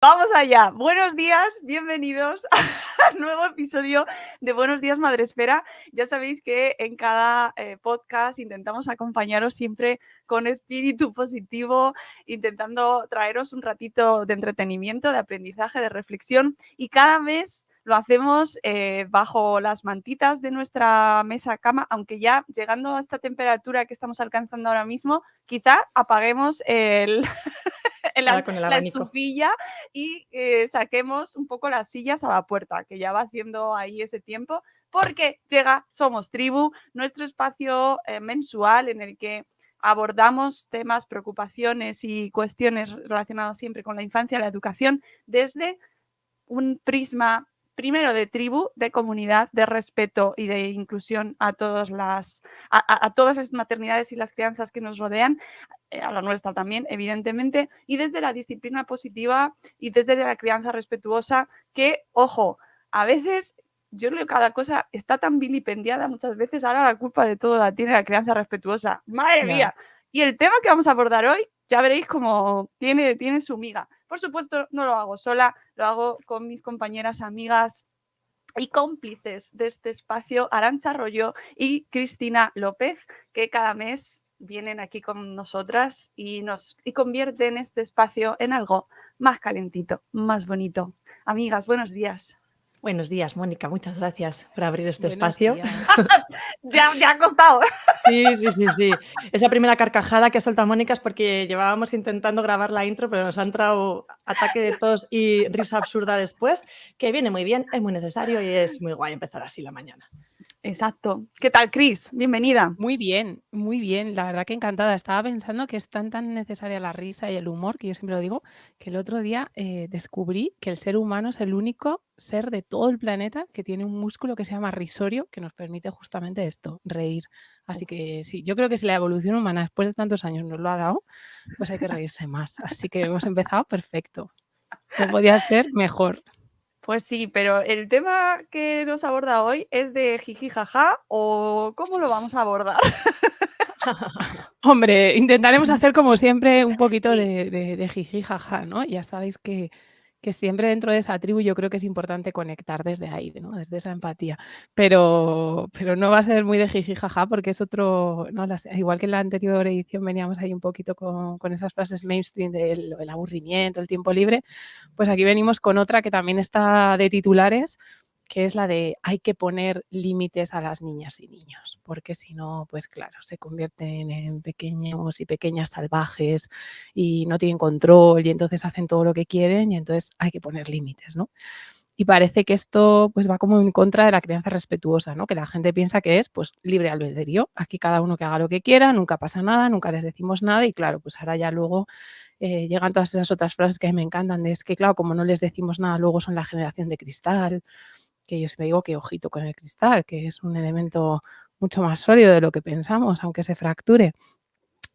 Vamos allá. Buenos días, bienvenidos al nuevo episodio de Buenos Días Madresfera. Ya sabéis que en cada podcast intentamos acompañaros siempre con espíritu positivo, intentando traeros un ratito de entretenimiento, de aprendizaje, de reflexión, y cada mes lo hacemos bajo las mantitas de nuestra mesa cama, aunque ya llegando a esta temperatura que estamos alcanzando ahora mismo, quizá apaguemos Ahora con el la abanico. estufilla y saquemos un poco las sillas a la puerta, que ya va haciendo ahí ese tiempo, porque llega Somos Tribu, nuestro espacio mensual en el que abordamos temas, preocupaciones y cuestiones relacionadas siempre con la infancia y la educación desde un prisma primero de tribu, de comunidad, de respeto y de inclusión a todas las maternidades y las crianzas que nos rodean, a la nuestra también, evidentemente, y desde la disciplina positiva y desde la crianza respetuosa, que, ojo, a veces yo creo que cada cosa está tan vilipendiada muchas veces, ahora la culpa de todo la tiene la crianza respetuosa. ¡Madre mía! Y el tema que vamos a abordar hoy, ya veréis cómo tiene su miga. Por supuesto, no lo hago sola, lo hago con mis compañeras, amigas y cómplices de este espacio, Arantxa Arroyo y Cristina López, que cada mes vienen aquí con nosotras y convierten este espacio en algo más calentito, más bonito. Amigas, buenos días. Buenos días, Mónica. Muchas gracias por abrir este Buenos espacio. días. Ya ha costado. Sí. Esa primera carcajada que ha soltado Mónica es porque llevábamos intentando grabar la intro, pero nos ha entrado ataque de tos y risa absurda después, que viene muy bien, es muy necesario y es muy guay empezar así la mañana. Exacto. ¿Qué tal, Cris? Bienvenida. Muy bien, muy bien. La verdad que encantada. Estaba pensando que es tan necesaria la risa y el humor, que yo siempre lo digo, que el otro día descubrí que el ser humano es el único ser de todo el planeta que tiene un músculo que se llama risorio, que nos permite justamente esto, reír. Así que sí, yo creo que si la evolución humana después de tantos años nos lo ha dado, pues hay que reírse más. Así que hemos empezado perfecto. No podía ser mejor. Pues sí, pero el tema que nos aborda hoy es de jiji jaja, o ¿cómo lo vamos a abordar? Hombre, intentaremos hacer como siempre un poquito Sí. de jiji jaja, ¿no? Ya sabéis que siempre dentro de esa tribu yo creo que es importante conectar desde ahí, ¿no? Desde esa empatía. Pero no va a ser muy de jiji jaja porque es otro, ¿no? Igual que en la anterior edición veníamos ahí un poquito con esas frases mainstream del aburrimiento, el tiempo libre, pues aquí venimos con otra que también está de titulares, que es la de hay que poner límites a las niñas y niños, porque si no, pues claro, se convierten en pequeños y pequeñas salvajes y no tienen control y entonces hacen todo lo que quieren y entonces hay que poner límites, ¿no? Y parece que esto pues va como en contra de la crianza respetuosa, ¿no? Que la gente piensa que es pues libre albedrío, aquí cada uno que haga lo que quiera, nunca pasa nada, nunca les decimos nada y claro, pues ahora ya luego llegan todas esas otras frases que a mí me encantan, de es que claro, como no les decimos nada, luego son la generación de cristal, que yo siempre digo que ojito con el cristal, que es un elemento mucho más sólido de lo que pensamos, aunque se fracture.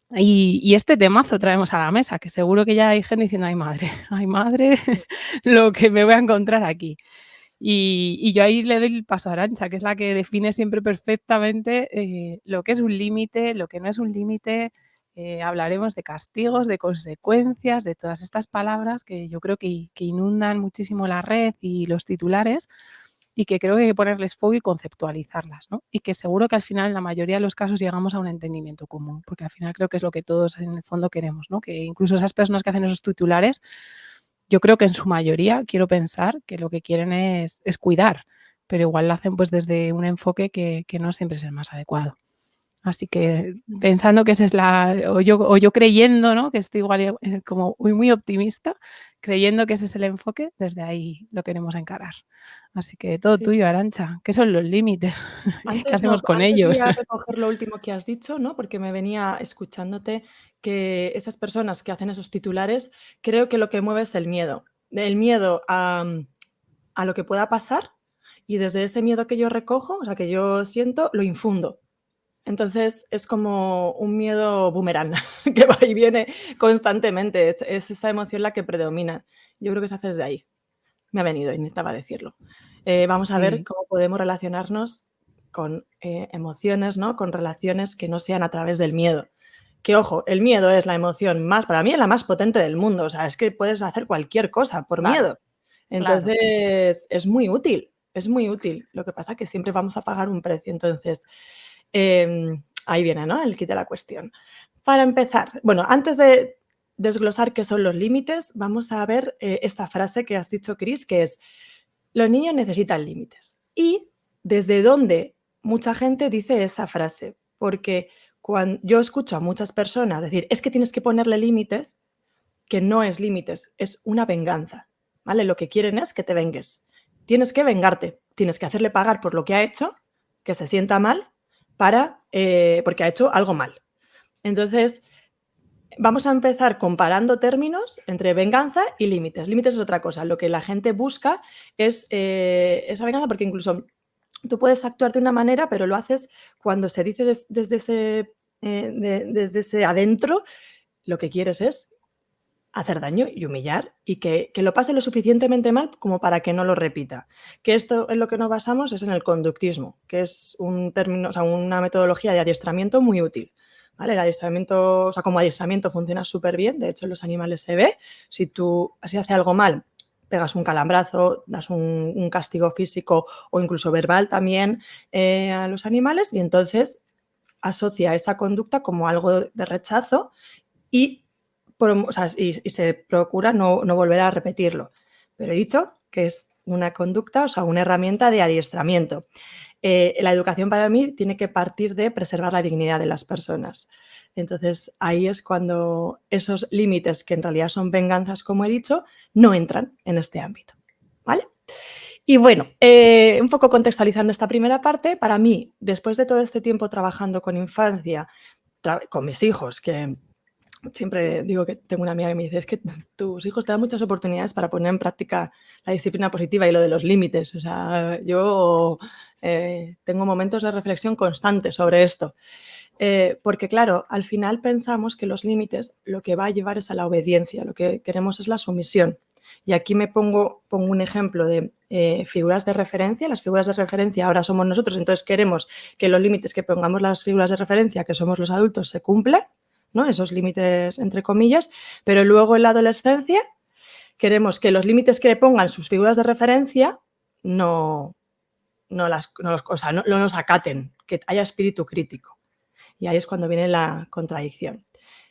Y este temazo traemos a la mesa, que seguro que ya hay gente diciendo, ay madre, lo que me voy a encontrar aquí. Y yo ahí le doy el paso a Arantxa, que es la que define siempre perfectamente lo que es un límite, lo que no es un límite. Hablaremos de castigos, de consecuencias, de todas estas palabras que yo creo que inundan muchísimo la red y los titulares y que creo que hay que ponerles fuego y conceptualizarlas, ¿no? Y que seguro que al final en la mayoría de los casos llegamos a un entendimiento común, porque al final creo que es lo que todos en el fondo queremos, ¿no? Que incluso esas personas que hacen esos titulares, yo creo que en su mayoría quiero pensar que lo que quieren es cuidar, pero igual lo hacen pues desde un enfoque que no siempre es el más adecuado. Así que pensando que esa es o yo creyendo, ¿no? Que estoy igual como muy optimista, creyendo que ese es el enfoque, desde ahí lo queremos encarar. Así que todo Sí. tuyo, Arantxa. ¿Qué son los límites? ¿Qué hacemos con Antes ellos? voy a recoger lo último que has dicho, ¿no? Porque me venía escuchándote que esas personas que hacen esos titulares, creo que lo que mueve es el miedo. El miedo a lo que pueda pasar y desde ese miedo que yo recojo, o sea, que yo siento, lo infundo. Entonces es como un miedo boomerang que va y viene constantemente. Es esa emoción la que predomina. Yo creo que se hace desde ahí. Me ha venido y necesitaba decirlo. Vamos a ver Sí. cómo podemos relacionarnos con emociones, ¿no? Con relaciones que no sean a través del miedo, Que ojo, el miedo es la emoción más, para mí es la más potente del mundo, o sea, es que puedes hacer cualquier cosa por Claro, miedo. claro. Entonces, es muy útil, es muy útil. Lo que pasa es que siempre vamos a pagar un precio. Entonces, ahí viene, ¿no? El kit de la cuestión. Para empezar, bueno, antes de desglosar qué son los límites, vamos a ver esta frase que has dicho, Cris, que es: los niños necesitan límites. Y desde dónde mucha gente dice esa frase, porque cuando yo escucho a muchas personas decir, es que tienes que ponerle límites, que no es límites, es una venganza, ¿vale? Lo que quieren es que te vengues. Tienes que vengarte, tienes que hacerle pagar por lo que ha hecho, que se sienta mal, porque ha hecho algo mal. Entonces, vamos a empezar comparando términos entre venganza y límites. Límites es otra cosa. Lo que la gente busca es esa venganza, porque incluso tú puedes actuar de una manera, pero lo haces cuando se dice desde ese adentro, lo que quieres es hacer daño y humillar y que lo pase lo suficientemente mal como para que no lo repita. Que esto en lo que nos basamos es en el conductismo, que es un término, o sea, una metodología de adiestramiento muy útil. ¿Vale? El adiestramiento, o sea, como adiestramiento funciona súper bien, de hecho en los animales se ve. Si hace algo mal, pegas un calambrazo, das un castigo físico o incluso verbal también a los animales, y entonces asocia esa conducta como algo de rechazo y se procura no volver a repetirlo. Pero he dicho que es una conducta, o sea, una herramienta de adiestramiento. La educación para mí tiene que partir de preservar la dignidad de las personas. Entonces, ahí es cuando esos límites, que en realidad son venganzas, como he dicho, no entran en este ámbito. ¿Vale? Y bueno, un poco contextualizando esta primera parte, para mí, después de todo este tiempo trabajando con infancia, con mis hijos, que siempre digo que tengo una amiga que me dice, es que tus hijos te dan muchas oportunidades para poner en práctica la disciplina positiva y lo de los límites. O sea, yo tengo momentos de reflexión constante sobre esto. Porque claro, al final pensamos que los límites lo que va a llevar es a la obediencia, lo que queremos es la sumisión. Y aquí me pongo un ejemplo de figuras de referencia. Las figuras de referencia ahora somos nosotros, entonces queremos que los límites que pongamos las figuras de referencia, que somos los adultos, se cumplan, ¿no? Esos límites entre comillas, pero luego en la adolescencia queremos que los límites que pongan sus figuras de referencia no los acaten, que haya espíritu crítico. Y ahí es cuando viene la contradicción.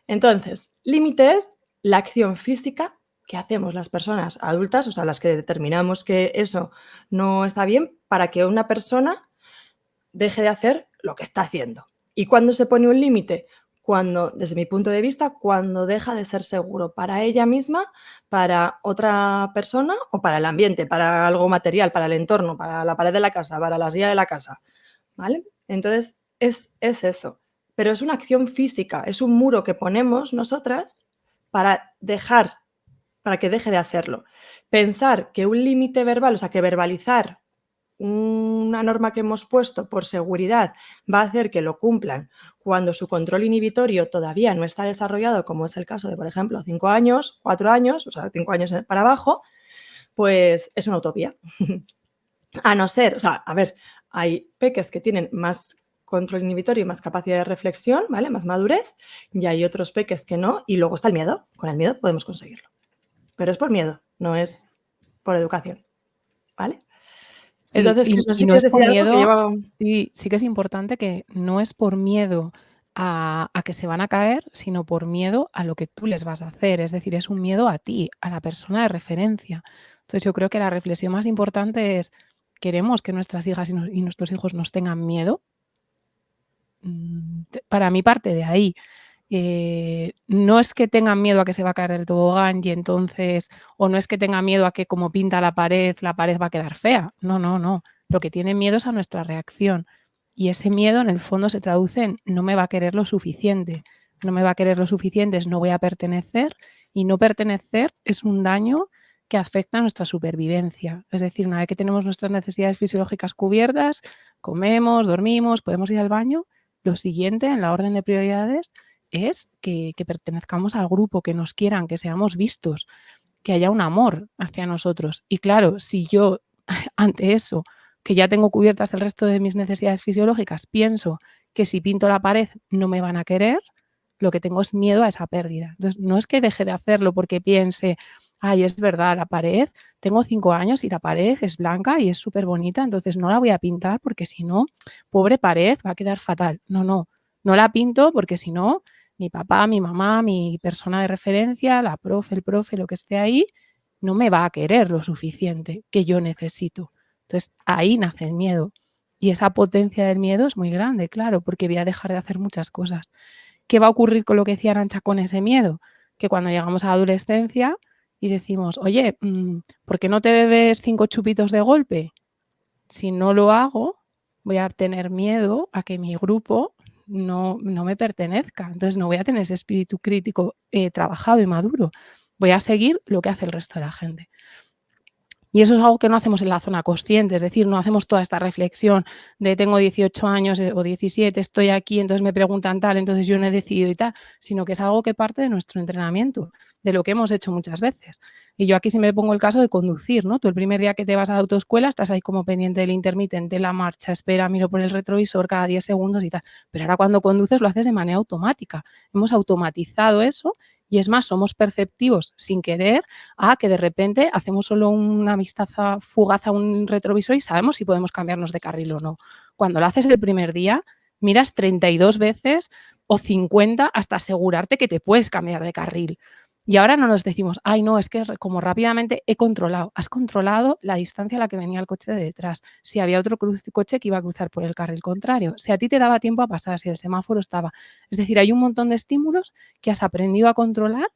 Entonces, límite es la acción física que hacemos las personas adultas, o sea, las que determinamos que eso no está bien, para que una persona deje de hacer lo que está haciendo. ¿Y cuándo se pone un límite? Cuando, desde mi punto de vista, cuando deja de ser seguro para ella misma, para otra persona o para el ambiente, para algo material, para el entorno, para la pared de la casa, para la silla de la casa, ¿vale? Entonces, es eso. Pero es una acción física, es un muro que ponemos nosotras para que deje de hacerlo. Pensar que un límite verbal, o sea, que verbalizar una norma que hemos puesto por seguridad va a hacer que lo cumplan cuando su control inhibitorio todavía no está desarrollado, como es el caso de, por ejemplo, 5 años, 4 años, o sea, 5 años para abajo, pues es una utopía. A no ser, o sea, a ver, hay peques que tienen más control inhibitorio y más capacidad de reflexión, ¿vale? Más madurez, y hay otros peques que no, y luego está el miedo. Con el miedo podemos conseguirlo. Pero es por miedo, no es por educación, ¿vale? Sí, Entonces, no sé y si no es quieres por decir algo que miedo, llevo... sí que es importante que no es por miedo a que se van a caer, sino por miedo a lo que tú les vas a hacer. Es decir, es un miedo a ti, a la persona de referencia. Entonces, yo creo que la reflexión más importante es, ¿queremos que nuestras hijas y nuestros hijos nos tengan miedo? Para mí parte de ahí. No es que tengan miedo a que se va a caer el tobogán y entonces, o no es que tengan miedo a que como pinta la pared va a quedar fea. No, no, no. Lo que tienen miedo es a nuestra reacción. Y ese miedo en el fondo se traduce en no me va a querer lo suficiente. No me va a querer lo suficiente es no voy a pertenecer, y no pertenecer es un daño que afecta a nuestra supervivencia. Es decir, una vez que tenemos nuestras necesidades fisiológicas cubiertas, comemos, dormimos, podemos ir al baño, lo siguiente en la orden de prioridades es que pertenezcamos al grupo, que nos quieran, que seamos vistos, que haya un amor hacia nosotros. Y claro, si yo ante eso, que ya tengo cubiertas el resto de mis necesidades fisiológicas, pienso que si pinto la pared no me van a querer, lo que tengo es miedo a esa pérdida. Entonces, no es que deje de hacerlo porque piense, ay, es verdad, la pared, tengo 5 años y la pared es blanca y es súper bonita, entonces no la voy a pintar porque si no, pobre pared, va a quedar fatal. No la pinto porque si no, mi papá, mi mamá, mi persona de referencia, la profe, el profe, lo que esté ahí, no me va a querer lo suficiente que yo necesito. Entonces, ahí nace el miedo. Y esa potencia del miedo es muy grande, claro, porque voy a dejar de hacer muchas cosas. ¿Qué va a ocurrir con lo que decía Arantxa con ese miedo? Que cuando llegamos a la adolescencia y decimos, oye, ¿por qué no te bebes 5 chupitos de golpe? Si no lo hago, voy a tener miedo a que mi grupo no me pertenezca. Entonces no voy a tener ese espíritu crítico trabajado y maduro. Voy a seguir lo que hace el resto de la gente. Y eso es algo que no hacemos en la zona consciente, es decir, no hacemos toda esta reflexión de tengo 18 años o 17, estoy aquí, entonces me preguntan tal, entonces yo no he decidido y tal, sino que es algo que parte de nuestro entrenamiento, de lo que hemos hecho muchas veces. Y yo aquí sí me pongo el caso de conducir, ¿no? Tú el primer día que te vas a la autoescuela estás ahí como pendiente del intermitente, la marcha, espera, miro por el retrovisor cada 10 segundos y tal. Pero ahora cuando conduces lo haces de manera automática. Hemos automatizado eso y es más, somos perceptivos sin querer a que de repente hacemos solo una vista fugaz a un retrovisor y sabemos si podemos cambiarnos de carril o no. Cuando lo haces el primer día, miras 32 veces o 50 hasta asegurarte que te puedes cambiar de carril. Y ahora no nos decimos, ay, no, es que como rápidamente he controlado. Has controlado la distancia a la que venía el coche de detrás. Si había otro coche que iba a cruzar por el carril contrario. Si a ti te daba tiempo a pasar, si el semáforo estaba. Es decir, hay un montón de estímulos que has aprendido a controlar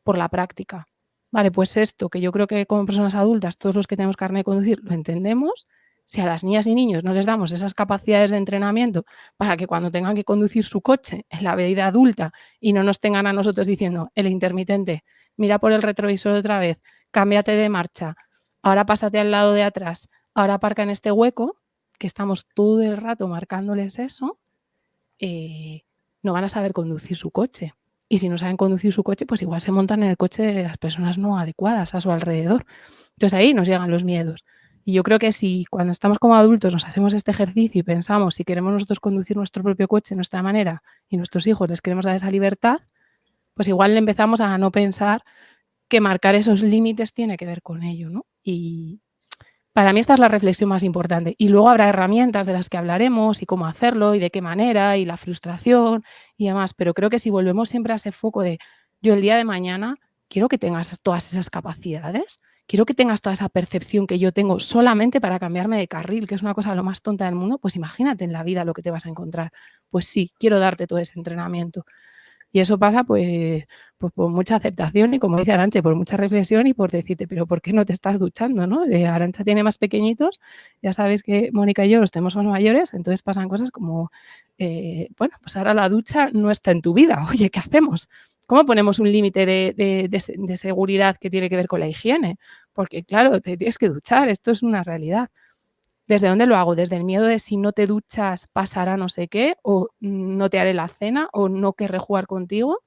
por la práctica. Vale, pues esto, que yo creo que como personas adultas, todos los que tenemos carnet de conducir, lo entendemos. Si a las niñas y niños no les damos esas capacidades de entrenamiento para que cuando tengan que conducir su coche en la vida adulta y no nos tengan a nosotros diciendo, el intermitente, mira por el retrovisor otra vez, cámbiate de marcha, ahora pásate al lado de atrás, ahora aparca en este hueco, que estamos todo el rato marcándoles eso, no van a saber conducir su coche. Y si no saben conducir su coche, pues igual se montan en el coche de las personas no adecuadas a su alrededor. Entonces ahí nos llegan los miedos. Y yo creo que si cuando estamos como adultos nos hacemos este ejercicio y pensamos si queremos nosotros conducir nuestro propio coche de nuestra manera y nuestros hijos les queremos dar esa libertad, pues igual le empezamos a no pensar que marcar esos límites tiene que ver con ello, ¿no? Y para mí esta es la reflexión más importante. Y luego habrá herramientas de las que hablaremos y cómo hacerlo y de qué manera y la frustración y demás. Pero creo que si volvemos siempre a ese foco de yo el día de mañana quiero que tengas todas esas capacidades, quiero que tengas toda esa percepción que yo tengo solamente para cambiarme de carril, que es una cosa lo más tonta del mundo, pues imagínate en la vida lo que te vas a encontrar. Pues sí, quiero darte todo ese entrenamiento. Y eso pasa pues por mucha aceptación y, como dice Arantxa, por mucha reflexión y por decirte, pero ¿por qué no te estás duchando? ¿No? Arantxa tiene más pequeñitos, ya sabéis que Mónica y yo los tenemos más mayores, entonces pasan cosas como, bueno, pues ahora la ducha no está en tu vida, oye, ¿qué hacemos? ¿Cómo ponemos un límite de seguridad que tiene que ver con la higiene? Porque claro, te tienes que duchar, esto es una realidad. ¿Desde dónde lo hago? ¿Desde el miedo de si no te duchas pasará no sé qué? ¿O no te haré la cena? ¿O no querré jugar contigo?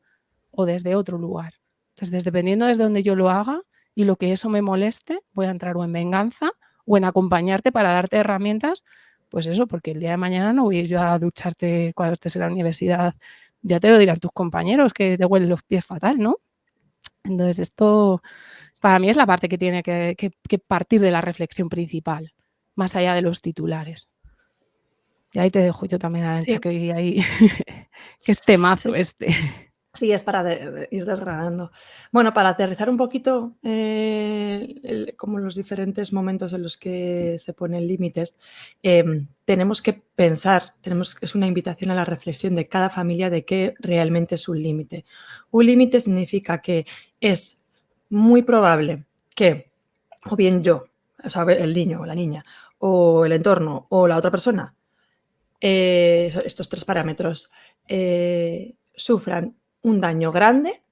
¿O desde otro lugar? Entonces, dependiendo desde donde yo lo haga y lo que eso me moleste, voy a entrar o en venganza o en acompañarte para darte herramientas, pues eso, porque el día de mañana no voy a ir yo a ducharte cuando estés en la universidad, ya te lo dirán tus compañeros que te huelen los pies fatal, ¿no? Entonces, esto para mí es la parte que tiene que partir de la reflexión principal, más allá de los titulares. Y ahí te dejo yo también, Arantxa, Sí. que hoy ahí que es temazo este. Sí, es para ir desgranando. Bueno, para aterrizar un poquito como los diferentes momentos en los que se ponen límites, tenemos que pensar, es una invitación a la reflexión de cada familia de qué realmente es un límite. Un límite significa que es muy probable que, o bien yo, o sea, el niño o la niña, o el entorno, o la otra persona, estos 3 parámetros, sufran un daño grande,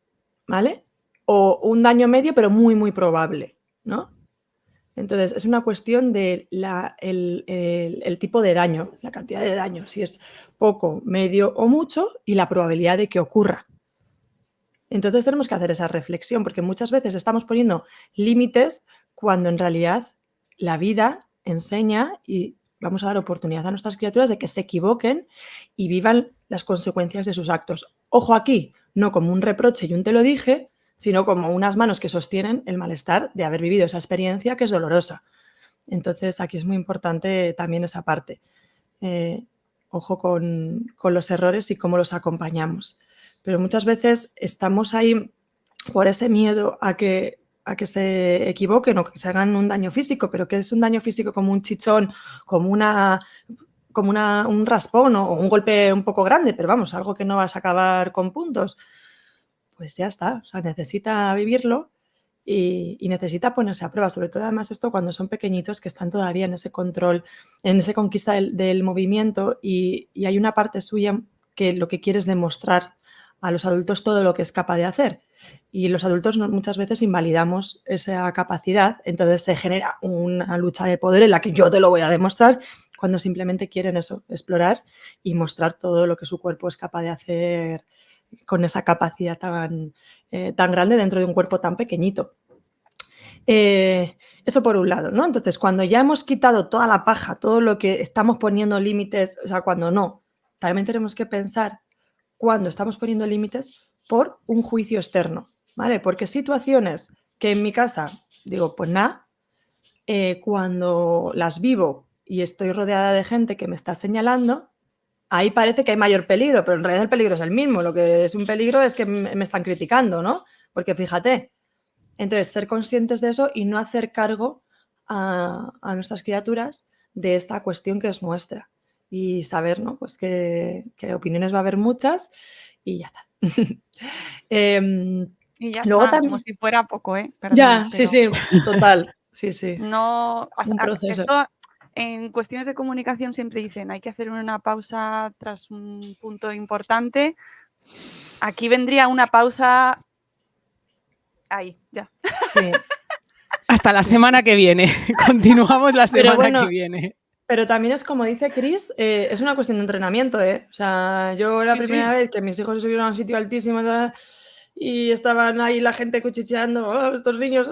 ¿vale? O un daño medio, pero muy, muy probable, ¿no? Entonces, es una cuestión de el tipo de daño, la cantidad de daño, si es poco, medio o mucho, y la probabilidad de que ocurra. Entonces, tenemos que hacer esa reflexión, porque muchas veces estamos poniendo límites cuando en realidad la vida enseña y vamos a dar oportunidad a nuestras criaturas de que se equivoquen y vivan las consecuencias de sus actos. ojo aquí, no como un reproche y un te lo dije, sino como unas manos que sostienen el malestar de haber vivido esa experiencia que es dolorosa. Entonces, aquí es muy importante también esa parte. Ojo con los errores y cómo los acompañamos. Pero muchas veces estamos ahí por ese miedo a que se equivoquen o que se hagan un daño físico, pero que es un daño físico como un chichón, como un raspón o un golpe un poco grande, pero vamos, algo que no vas a acabar con puntos. Pues ya está, o sea, necesita vivirlo y necesita ponerse a prueba, sobre todo además esto cuando son pequeñitos que están todavía en ese control, en esa conquista del movimiento y hay una parte suya que lo que quiere es demostrar a los adultos todo lo que es capaz de hacer. Y los adultos muchas veces invalidamos esa capacidad, entonces se genera una lucha de poder en la que yo te lo voy a demostrar, cuando simplemente quieren eso, explorar y mostrar todo lo que su cuerpo es capaz de hacer con esa capacidad tan grande dentro de un cuerpo tan pequeñito. Eso por un lado, ¿no? Entonces, cuando ya hemos quitado toda la paja, todo lo que estamos poniendo límites, o sea, cuando no, también tenemos que pensar cuando estamos poniendo límites por un juicio externo, ¿vale? Porque situaciones que en mi casa digo, pues nada, cuando las vivo y estoy rodeada de gente que me está señalando, ahí parece que hay mayor peligro, pero en realidad el peligro es el mismo. Lo que es un peligro es que me están criticando, ¿no? Porque fíjate, entonces ser conscientes de eso y no hacer cargo a nuestras criaturas de esta cuestión que es nuestra y saber, ¿no? Pues que opiniones va a haber muchas y ya está. Y ya Luego está, también... como si fuera poco, ¿eh? Perdón, Ya, sí, pero sí, total. Sí, sí. no, Un proceso. esto en cuestiones de comunicación siempre dicen, hay que hacer una pausa tras un punto importante. Aquí vendría una pausa ahí, ya. Sí. Hasta la semana que viene. Continuamos la Pero semana bueno, que viene. pero también es como dice Chris, es una cuestión de entrenamiento, ¿eh? O sea, yo la Sí, primera sí. vez que mis hijos se subieron a un sitio altísimo y estaban ahí la gente cuchicheando, "Oh, estos niños",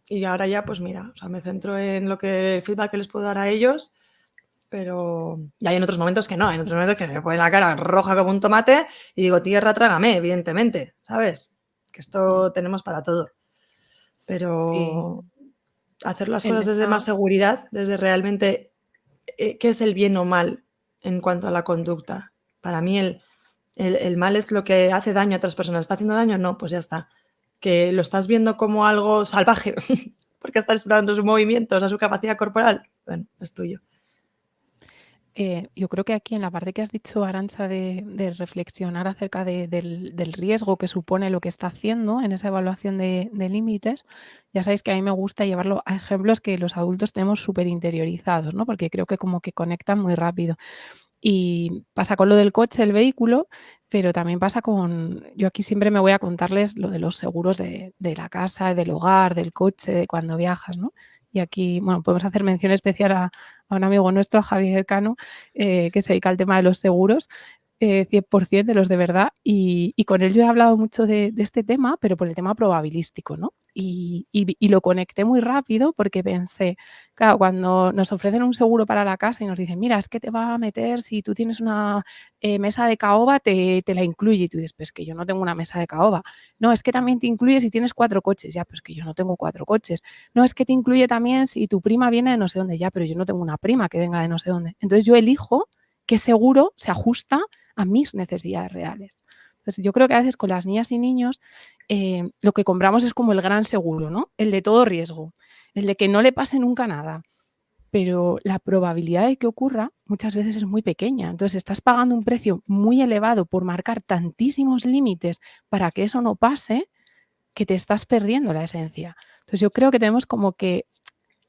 y ahora ya, pues mira, o sea, me centro en lo que el feedback que les puedo dar a ellos, pero y hay en otros momentos que no, hay en otros momentos que se me pone la cara roja como un tomate y digo, tierra, trágame, evidentemente, ¿sabes? Que esto tenemos para todo. Sí. Pero hacer las En cosas desde más esta- seguridad, desde realmente qué es el bien o mal en cuanto a la conducta. Para mí el mal es lo que hace daño a otras personas. ¿Está haciendo daño? No, pues ya está. Que lo estás viendo como algo salvaje porque estás explorando sus movimientos, a su capacidad corporal. Bueno, es tuyo. Yo creo que aquí en la parte que has dicho, Arantxa, de reflexionar acerca del riesgo que supone lo que está haciendo en esa evaluación de límites, ya sabéis que a mí me gusta llevarlo a ejemplos que los adultos tenemos súper interiorizados, ¿no? Porque creo que como que conectan muy rápido. Y pasa con lo del coche, el vehículo, pero también pasa con... Yo aquí siempre me voy a contarles lo de los seguros de la casa, del hogar, del coche, de cuando viajas, ¿no? Y aquí, bueno, podemos hacer mención especial a un amigo nuestro, a Javier Cano, que se dedica al tema de los seguros, 100% de los de verdad. Y con él yo he hablado mucho de este tema, pero por el tema probabilístico, ¿no? Y lo conecté muy rápido porque pensé, claro, cuando nos ofrecen un seguro para la casa y nos dicen, mira, es que te va a meter, si tú tienes una mesa de caoba, te la incluye. Y tú dices, pues que yo no tengo una mesa de caoba. No, es que también te incluye si tienes 4 coches. Ya, pues que yo no tengo 4 coches. No, es que te incluye también si tu prima viene de no sé dónde. Ya, pero yo no tengo una prima que venga de no sé dónde. Entonces yo elijo qué seguro se ajusta a mis necesidades reales. Entonces, yo creo que a veces con las niñas y niños lo que compramos es como el gran seguro, ¿no? El de todo riesgo, el de que no le pase nunca nada. Pero la probabilidad de que ocurra muchas veces es muy pequeña. Entonces, estás pagando un precio muy elevado por marcar tantísimos límites para que eso no pase, que te estás perdiendo la esencia. Entonces, yo creo que tenemos como que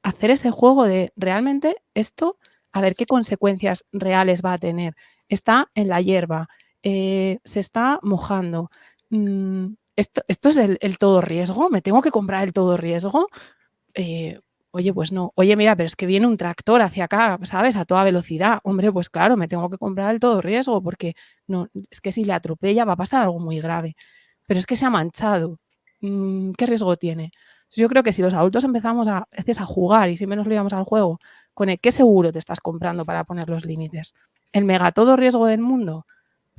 hacer ese juego de realmente esto, a ver qué consecuencias reales va a tener. Está en la hierba, se está mojando. ¿Esto es el todo riesgo? ¿Me tengo que comprar el todo riesgo? Oye, pues no. Oye, mira, pero es que viene un tractor hacia acá, ¿sabes? A toda velocidad. Hombre, pues claro, me tengo que comprar el todo riesgo porque no, es que si le atropella va a pasar algo muy grave. Pero es que se ha manchado. ¿Qué riesgo tiene? Yo creo que si los adultos empezamos a veces a jugar y siempre nos lo llevamos al juego con el qué seguro te estás comprando para poner los límites, el mega todo riesgo del mundo,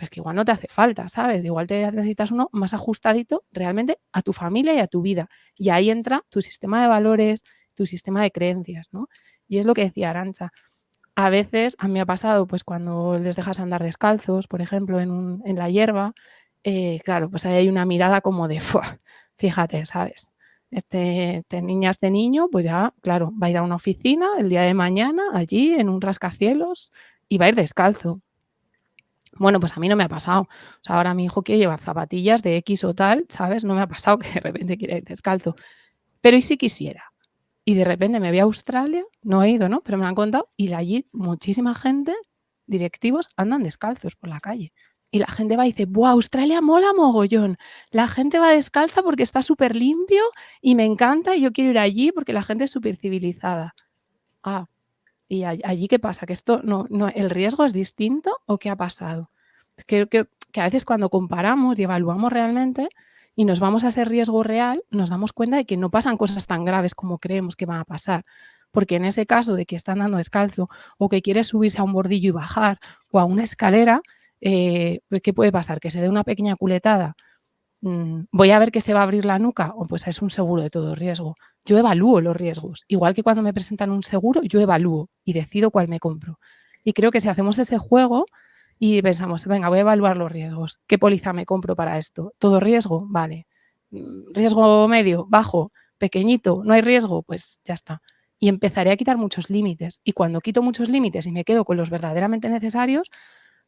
pues que igual no te hace falta, ¿sabes? Igual te necesitas uno más ajustadito realmente a tu familia y a tu vida. Y ahí entra tu sistema de valores, tu sistema de creencias, ¿no? Y es lo que decía Arantxa. A veces, a mí me ha pasado, pues cuando les dejas andar descalzos, por ejemplo, en la hierba, claro, pues ahí hay una mirada como de, fíjate, ¿sabes? Este niña, este niño, pues ya, claro, va a ir a una oficina el día de mañana, allí, en un rascacielos, y va a ir descalzo. Bueno, pues a mí no me ha pasado. O sea, ahora mi hijo quiere llevar zapatillas de X o tal, ¿sabes? No me ha pasado que de repente quiera ir descalzo. Pero ¿y si quisiera? Y de repente me voy a Australia, no he ido, ¿no? Pero me lo han contado, y allí muchísima gente, directivos, andan descalzos por la calle. Y la gente va y dice, ¡buah, Australia mola mogollón! La gente va descalza porque está súper limpio y me encanta y yo quiero ir allí porque la gente es súper civilizada. Ah, ¿y allí qué pasa? ¿Que esto no, el riesgo es distinto o qué ha pasado? Creo que a veces cuando comparamos y evaluamos realmente y nos vamos a ese riesgo real, nos damos cuenta de que no pasan cosas tan graves como creemos que van a pasar. Porque en ese caso de que está andando descalzo o que quiere subirse a un bordillo y bajar o a una escalera, ¿qué puede pasar? Que se dé una pequeña culetada. Voy a ver que se va a abrir la nuca, o pues es un seguro de todo riesgo. Yo evalúo los riesgos. Igual que cuando me presentan un seguro, yo evalúo y decido cuál me compro. Y creo que si hacemos ese juego y pensamos, venga, voy a evaluar los riesgos. ¿Qué póliza me compro para esto? ¿Todo riesgo? Vale. ¿Riesgo medio? ¿Bajo? ¿Pequeñito? ¿No hay riesgo? Pues ya está. Y empezaré a quitar muchos límites. Y cuando quito muchos límites y me quedo con los verdaderamente necesarios,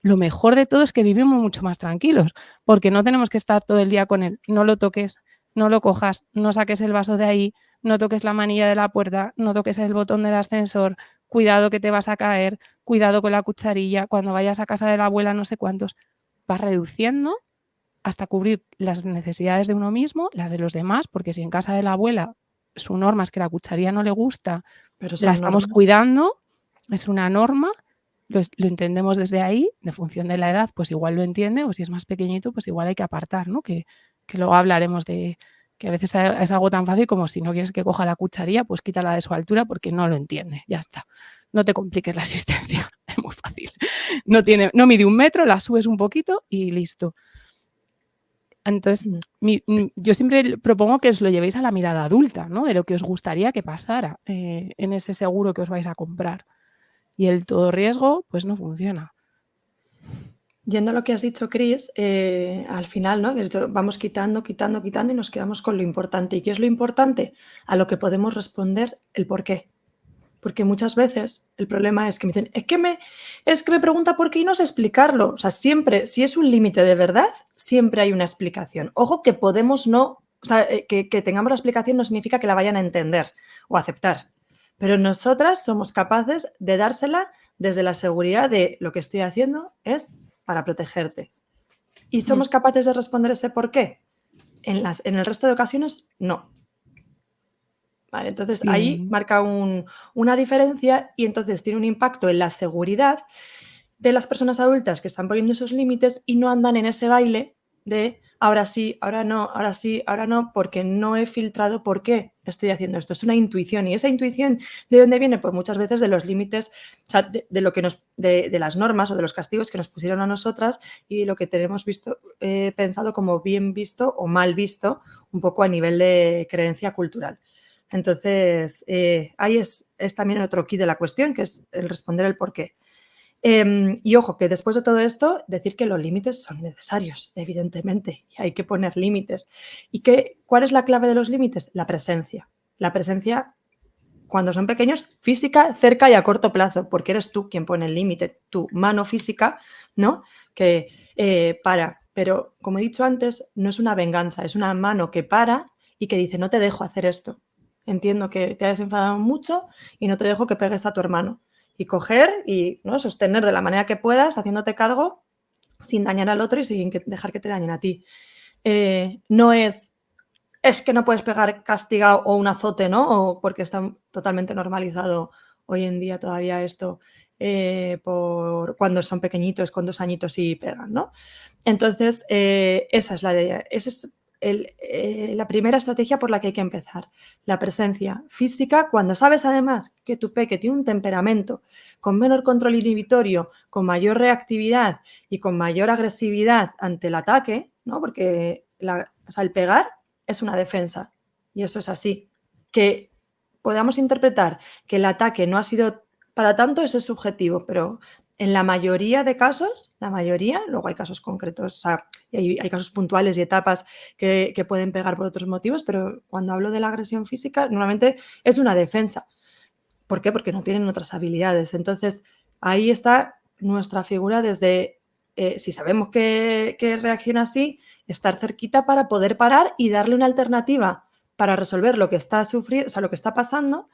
lo mejor de todo es que vivimos mucho más tranquilos, porque no tenemos que estar todo el día con él. No lo toques, no lo cojas, no saques el vaso de ahí, no toques la manilla de la puerta, no toques el botón del ascensor, cuidado que te vas a caer, cuidado con la cucharilla, cuando vayas a casa de la abuela no sé cuántos. Vas reduciendo hasta cubrir las necesidades de uno mismo, las de los demás, porque si en casa de la abuela su norma es que la cucharilla no le gusta, Pero la son estamos normas. cuidando, es una norma, lo entendemos desde ahí, de función de la edad, pues igual lo entiende, o si es más pequeñito, pues igual hay que apartar, ¿no? Que luego hablaremos de que a veces es algo tan fácil como si no quieres que coja la cucharilla, pues quítala de su altura porque no lo entiende, ya está. No te compliques la asistencia, es muy fácil. No mide 1 metro, la subes un poquito y listo. Entonces, yo siempre propongo que os lo llevéis a la mirada adulta, ¿no? De lo que os gustaría que pasara en ese seguro que os vais a comprar. Y el todo riesgo, pues no funciona. Yendo a lo que has dicho, Chris, al final, ¿no? Vamos quitando y nos quedamos con lo importante. ¿Y qué es lo importante? A lo que podemos responder el por qué. Porque muchas veces el problema es que me dicen, es que me pregunta por qué y no sé explicarlo. O sea, siempre, si es un límite de verdad, siempre hay una explicación. Ojo que podemos no, o sea, que tengamos la explicación no significa que la vayan a entender o aceptar. Pero nosotras somos capaces de dársela desde la seguridad de lo que estoy haciendo es para protegerte. ¿Y somos capaces de responder ese por qué? En el resto de ocasiones, no. Vale, entonces Sí. ahí marca una diferencia y entonces tiene un impacto en la seguridad de las personas adultas que están poniendo esos límites y no andan en ese baile de ahora sí, ahora no, ahora sí, ahora no, porque no he filtrado por qué estoy haciendo esto. Es una intuición. ¿Y esa intuición de dónde viene? Pues muchas veces de los límites, o sea, de lo que de las normas o de los castigos que nos pusieron a nosotras y de lo que tenemos visto, pensado como bien visto o mal visto, un poco a nivel de creencia cultural. Entonces, ahí es también otro key de la cuestión, que es el responder el por qué. Y ojo, que después de todo esto, decir que los límites son necesarios, evidentemente, y hay que poner límites. ¿Y cuál es la clave de los límites? La presencia. La presencia, cuando son pequeños, física, cerca y a corto plazo, porque eres tú quien pone el límite, tu mano física, ¿no? Que para. Pero, como he dicho antes, no es una venganza, es una mano que para y que dice, no te dejo hacer esto. Entiendo que te has enfadado mucho y no te dejo que pegues a tu hermano. Y coger y, ¿no?, sostener de la manera que puedas, haciéndote cargo, sin dañar al otro y sin dejar que te dañen a ti. No es que no puedes pegar castigado o un azote, ¿no? O porque está totalmente normalizado hoy en día todavía esto, por cuando son pequeñitos, con 2 añitos y pegan, ¿no? Entonces, esa es la idea. Ese es la primera estrategia por la que hay que empezar. La presencia física, cuando sabes además que tu peque tiene un temperamento con menor control inhibitorio, con mayor reactividad y con mayor agresividad ante el ataque, ¿no? Porque el pegar es una defensa y eso es así. Que podamos interpretar que el ataque no ha sido para tanto, eso es subjetivo, pero en la mayoría de casos, luego hay casos concretos, o sea, hay casos puntuales y etapas que pueden pegar por otros motivos, pero cuando hablo de la agresión física, normalmente es una defensa. ¿Por qué? Porque no tienen otras habilidades. Entonces, ahí está nuestra figura desde, si sabemos que reacciona así, estar cerquita para poder parar y darle una alternativa para resolver lo que está sufriendo, o sea, lo que está pasando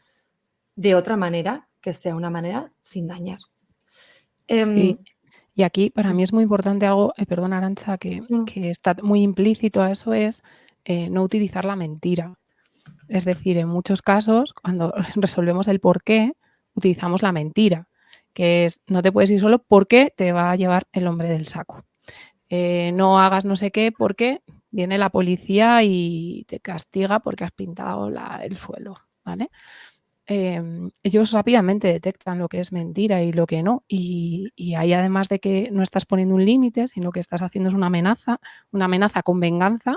de otra manera, que sea una manera sin dañar. Sí. Y aquí para mí es muy importante algo, perdona Arantxa, que está muy implícito a eso, es no utilizar la mentira. Es decir, en muchos casos, cuando resolvemos el por qué, utilizamos la mentira, que es no te puedes ir solo porque te va a llevar el hombre del saco. No hagas no sé qué porque viene la policía y te castiga porque has pintado el suelo, ¿vale? Ellos rápidamente detectan lo que es mentira y lo que no. Y ahí, además de que no estás poniendo un límite, sino que estás haciendo es una amenaza con venganza,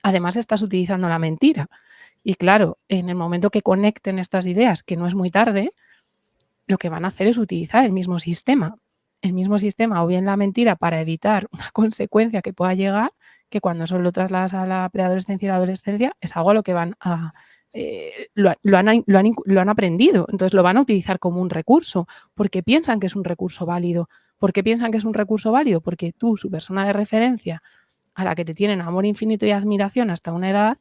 además estás utilizando la mentira. Y claro, en el momento que conecten estas ideas, que no es muy tarde, lo que van a hacer es utilizar el mismo sistema. El mismo sistema, o bien la mentira para evitar una consecuencia que pueda llegar, que cuando eso lo trasladas a la preadolescencia y la adolescencia, es algo a lo que van a... lo han aprendido, entonces lo van a utilizar como un recurso, porque piensan que es un recurso válido. ¿Por qué piensan que es un recurso válido? Porque tú, su persona de referencia, a la que te tienen amor infinito y admiración hasta una edad,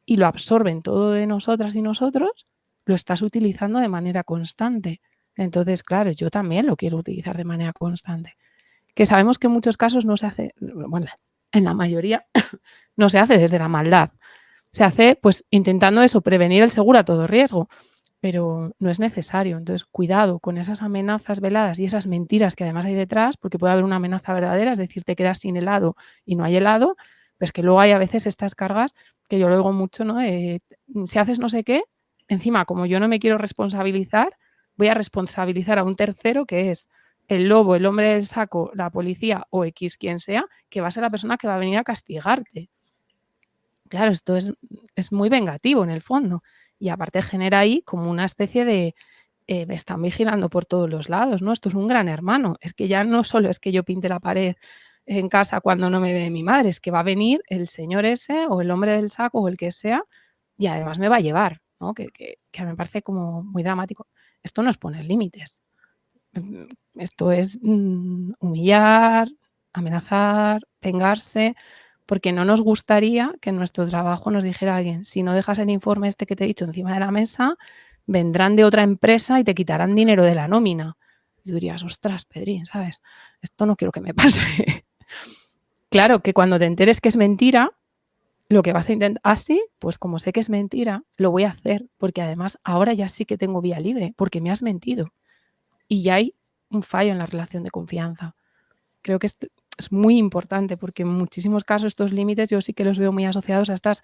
y lo absorben todo de nosotras y nosotros, lo estás utilizando de manera constante. Entonces, claro, yo también lo quiero utilizar de manera constante. Que sabemos que en muchos casos no se hace, bueno, en la mayoría no se hace desde la maldad. Se hace pues intentando eso, prevenir el seguro a todo riesgo, pero no es necesario. Entonces, cuidado con esas amenazas veladas y esas mentiras que además hay detrás, porque puede haber una amenaza verdadera, es decir, te quedas sin helado y no hay helado, pues que luego hay a veces estas cargas que yo lo oigo mucho, ¿no? Si haces no sé qué, encima, como yo no me quiero responsabilizar, voy a responsabilizar a un tercero que es el lobo, el hombre del saco, la policía o X quien sea, que va a ser la persona que va a venir a castigarte. Claro, esto es muy vengativo en el fondo. Y aparte genera ahí como una especie de, me están vigilando por todos los lados, ¿no? Esto es un gran hermano. Es que ya no solo es que yo pinte la pared en casa cuando no me ve mi madre, es que va a venir el señor ese o el hombre del saco o el que sea y además me va a llevar, ¿no? Que me parece como muy dramático. Esto no es poner límites. Esto es humillar, amenazar, vengarse, porque no nos gustaría que en nuestro trabajo nos dijera alguien, si no dejas el informe este que te he dicho encima de la mesa, vendrán de otra empresa y te quitarán dinero de la nómina. Y tú dirías, ostras, Pedrín, ¿sabes? Esto no quiero que me pase. Claro, que cuando te enteres que es mentira, lo que vas a intentar, así, pues como sé que es mentira, lo voy a hacer, porque además ahora ya sí que tengo vía libre, porque me has mentido. Y ya hay un fallo en la relación de confianza. Creo que es muy importante porque en muchísimos casos estos límites yo sí que los veo muy asociados a estas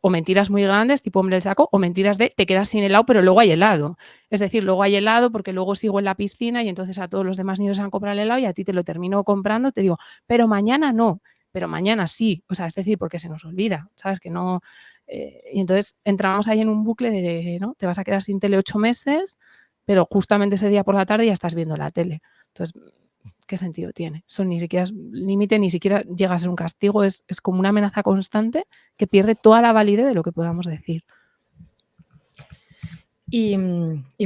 o mentiras muy grandes, tipo hombre del saco, o mentiras de te quedas sin helado, pero luego hay helado. Es decir, luego hay helado porque luego sigo en la piscina y entonces a todos los demás niños se han comprado el helado y a ti te lo termino comprando, te digo, pero mañana no, pero mañana sí. O sea, es decir, porque se nos olvida, ¿sabes? Que no... y entonces entramos ahí en un bucle de, ¿no? Te vas a quedar sin tele 8 meses, pero justamente ese día por la tarde ya estás viendo la tele. Entonces, ¿qué sentido tiene? Eso ni siquiera es límite, ni siquiera llega a ser un castigo, es como una amenaza constante que pierde toda la validez de lo que podamos decir. Y